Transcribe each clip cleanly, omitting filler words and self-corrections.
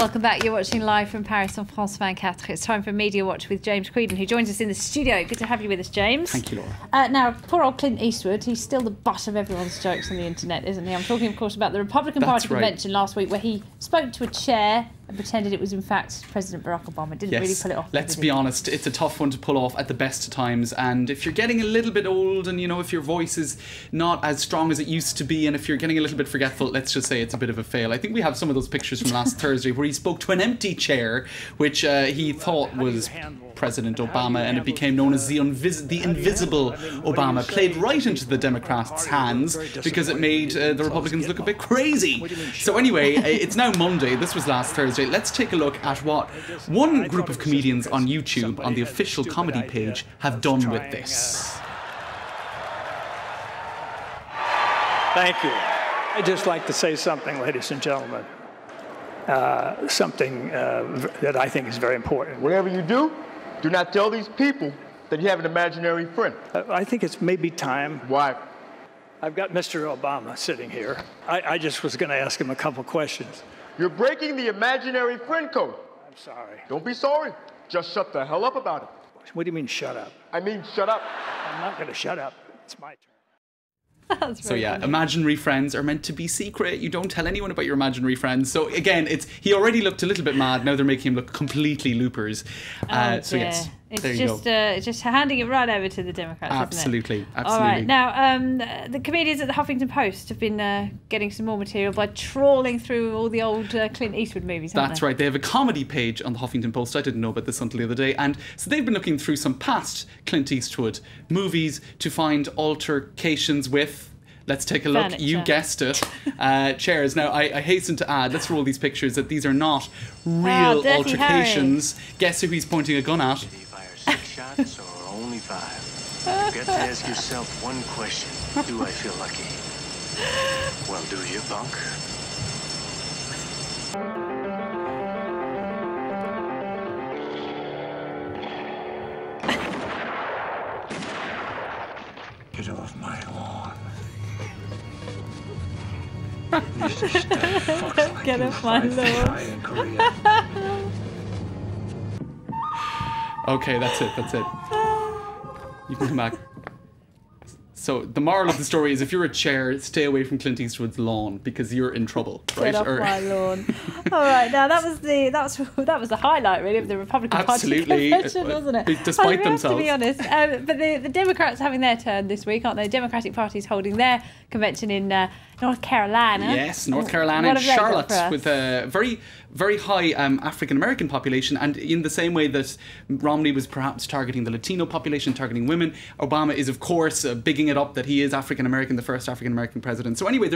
Welcome back. You're watching live from Paris on France 24. It's time for Media Watch with James Creedon, who joins us in the studio. Good to have you with us, James. Thank you, Laura. Now, poor old Clint Eastwood, he's still the butt of everyone's jokes on the internet, isn't he? I'm talking, of course, about the Republican Party convention last week, where he spoke to a chair and pretended it was, in fact, President Barack Obama. Didn't really pull it off. Let's be honest, it's a tough one to pull off at the best of times. And if you're getting a little bit old and, you know, if your voice is not as strong as it used to be, and if you're getting a little bit forgetful, let's just say it's a bit of a fail. I think we have some of those pictures from last Thursday where he spoke to an empty chair, which he thought was President Obama, and it became known as the invisible Obama. Played right into the Democrats' hands because it made the Republicans look a bit crazy. So anyway, it's now Monday. This was last Thursday. Let's take a look at what one group of comedians on YouTube, on the official comedy page, have done with this. Thank you. I'd just like to say something, ladies and gentlemen. Something that I think is very important. Whatever you do not tell these people that you have an imaginary friend. I think it's maybe time. Why? I've got Mr. Obama sitting here. I just was going to ask him a couple questions. You're breaking the imaginary friend code. I'm sorry. Don't be sorry. Just shut the hell up about it. What do you mean, shut up? I mean, shut up. I'm not going to shut up. It's my turn. So yeah, imaginary friends are meant to be secret. You don't tell anyone about your imaginary friends. So again, he already looked a little bit mad. Now they're making him look completely loopers. So yes, there you go. It's just handing it right over to the Democrats, absolutely, isn't it? Absolutely. All right, now the comedians at the Huffington Post have been getting some more material by trawling through all the old Clint Eastwood movies. That's right. They have a comedy page on the Huffington Post. I didn't know about this until the other day, and so they've been looking through some past Clint Eastwood movies to find altercations with. Let's take a look. Furniture. You guessed it. Chairs. Now, I hasten to add, let's roll these pictures, that these are not real altercations. Harry. Guess who he's pointing a gun at? Did he fire 6 shots or only 5? You've got to ask yourself one question. Do I feel lucky? Well, do you, punk? Get off my lawn. Get off my lawn. Okay, that's it. You can come back. So the moral of the story is, if you're a chair, stay away from Clint Eastwood's lawn because you're in trouble, right? Get off my lawn. All right, now that was the highlight really of the Republican Party convention, wasn't it? Despite themselves. To be honest, but the Democrats having their turn this week, aren't they? The Democratic Party's holding their convention in North Carolina. Yes, North Carolina and Charlotte, with a very, very high African American population, and in the same way that Romney was perhaps targeting the Latino population, targeting women, Obama is of course bigging it up that he is African American, the first African American president. So anyway,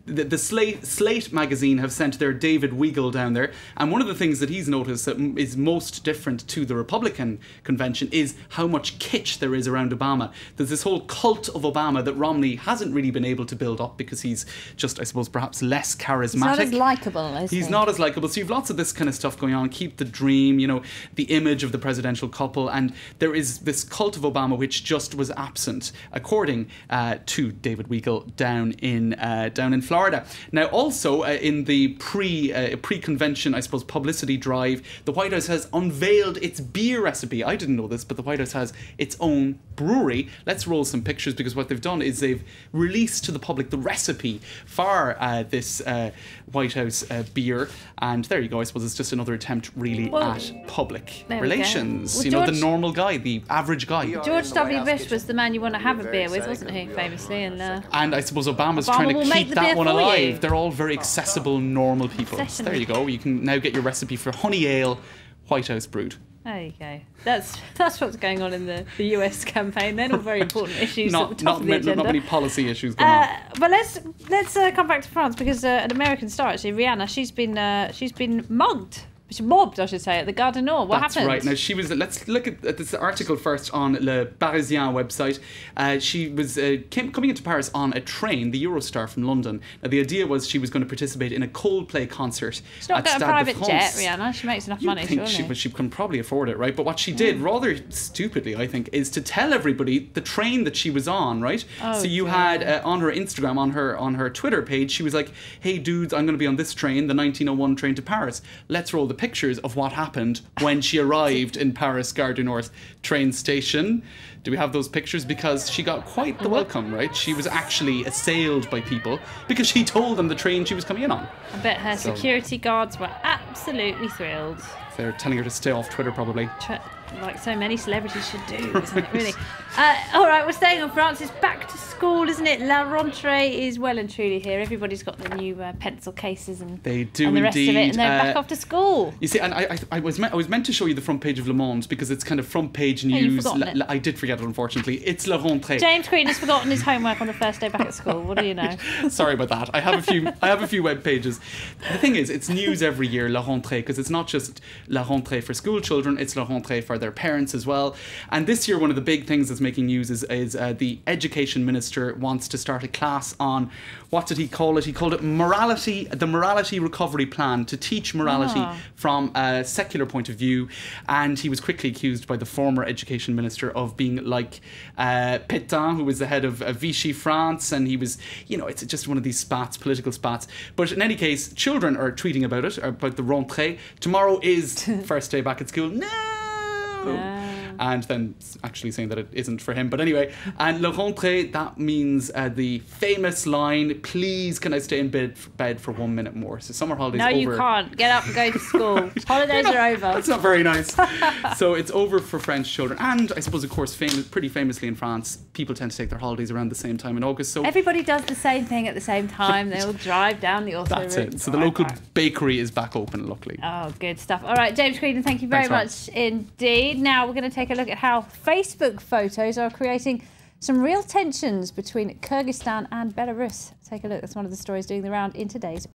the Slate magazine have sent their David Weigel down there, and one of the things that he's noticed that is most different to the Republican convention is how much kitsch there is around Obama. There's this whole cult of Obama that Romney hasn't really been able to build up because he's just, I suppose, perhaps less charismatic. He's not as likeable, is he? He's not as likeable. So you've lots of this kind of stuff going on. Keep the dream, you know, the image of the presidential couple, and there is this cult of Obama which just was absent, according to David Weigel down in Florida. Now, also in the pre-convention, I suppose, publicity drive, the White House has unveiled its beer recipe. I didn't know this, but the White House has its own brewery. Let's roll some pictures, because what they've done is they've released to the public the recipe for this White House beer, and there you go. I suppose it's just another attempt really at public relations. Well, you know, the normal guy, the average guy. George W. Bush was the man you want to have a beer with, wasn't he, famously? And I suppose Obama's trying to keep that one alive. They're all very accessible, normal people. So there you go. You can now get your recipe for honey ale, White House brewed. There you go. That's what's going on in the US campaign. They're all very important issues at the top of the agenda. Not many policy issues going on. But let's come back to France, because an American star, actually, Rihanna, she's been mugged She mobbed, I should say, at the Gare du Nord. What happened? That's right. Now, she was... Let's look at this article first on Le Parisien website. She was coming into Paris on a train, the Eurostar from London. Now, the idea was she was going to participate in a Coldplay concert She's not at got a Stade private de jet, France. Rihanna. She makes enough money, surely. She can probably afford it, right? But what she did, rather stupidly, I think, is to tell everybody the train that she was on, right? Oh, so you had on her Instagram, on her Twitter page, she was like, "Hey dudes, I'm going to be on this train, the 1901 train to Paris. Let's roll the pictures of what happened when she arrived in Paris Gare du Nord train station." Do we have those pictures? Because she got quite the welcome, right? She was actually assailed by people because she told them the train she was coming in on. I bet her security guards were absolutely thrilled. They're telling her to stay off Twitter, probably. Like so many celebrities should do, isn't it, really? All right, we're staying on France. It's back to school, isn't it? La rentrée is well and truly here. Everybody's got their new pencil cases and they do and the rest indeed. of it, and they're back off to school. You see, and I was meant to show you the front page of Le Monde because it's kind of front page news. I did forget it, unfortunately. It's La rentrée. James Green has forgotten his homework on the first day back at school. What do you know? Sorry about that. I have a few web pages. The thing is, it's news every year, La rentrée, because it's not just La rentrée for school children, it's La rentrée for their parents as well. And this year, one of the big things that's making news is the education minister wants to start a class on, what did he call it? He called it the morality recovery plan, to teach morality from a secular point of view. And he was quickly accused by the former education minister of being like Pétain, who was the head of Vichy France, and he was, it's just one of these spats, political spats. But in any case, children are tweeting about it, about the rentrée. Tomorrow is first day back at school. No! And then actually saying that it isn't for him. But anyway, and la rentrée, that means the famous line, "Please, can I stay in bed for 1 minute more?" So summer holidays over. No, you can't. Get up and go to school. Holidays are over. That's not very nice. So it's over for French children. And I suppose, of course, pretty famously in France, people tend to take their holidays around the same time in August. So everybody does the same thing at the same time. They all drive down the auto route. That's it. So the local bakery is back open, luckily. Oh, good stuff. All right, James Creedon, thank you very much indeed. Now we're going to take a look at how Facebook photos are creating some real tensions between Kyrgyzstan and Belarus. Take a look. That's one of the stories doing the round in today's